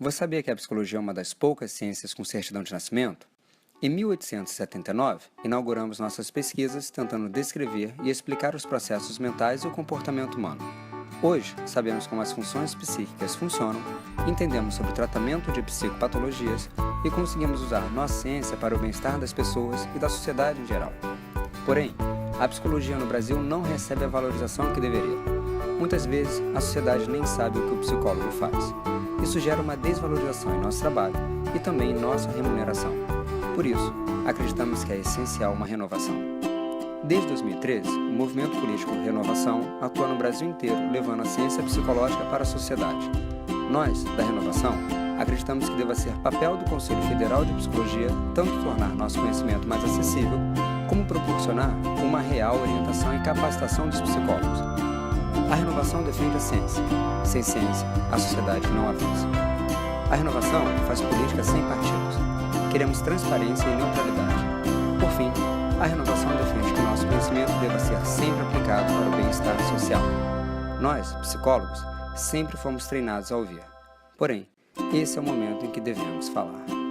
Você sabia que a psicologia é uma das poucas ciências com certidão de nascimento? Em 1879, inauguramos nossas pesquisas tentando descrever e explicar os processos mentais e o comportamento humano. Hoje, sabemos como as funções psíquicas funcionam, entendemos sobre o tratamento de psicopatologias e conseguimos usar nossa ciência para o bem-estar das pessoas e da sociedade em geral. Porém, a psicologia no Brasil não recebe a valorização que deveria. Muitas vezes, a sociedade nem sabe o que o psicólogo faz. Isso gera uma desvalorização em nosso trabalho e também em nossa remuneração. Por isso, acreditamos que é essencial uma renovação. Desde 2013, o movimento político Renovação atua no Brasil inteiro, levando a ciência psicológica para a sociedade. Nós, da Renovação, acreditamos que deva ser papel do Conselho Federal de Psicologia tanto tornar nosso conhecimento mais acessível, como proporcionar uma real orientação e capacitação dos psicólogos. A Renovação defende a ciência. Sem ciência, a sociedade não avança. A Renovação faz política sem partidos. Queremos transparência e neutralidade. Por fim, a Renovação defende que o nosso conhecimento deva ser sempre aplicado para o bem-estar social. Nós, psicólogos, sempre fomos treinados a ouvir. Porém, esse é o momento em que devemos falar.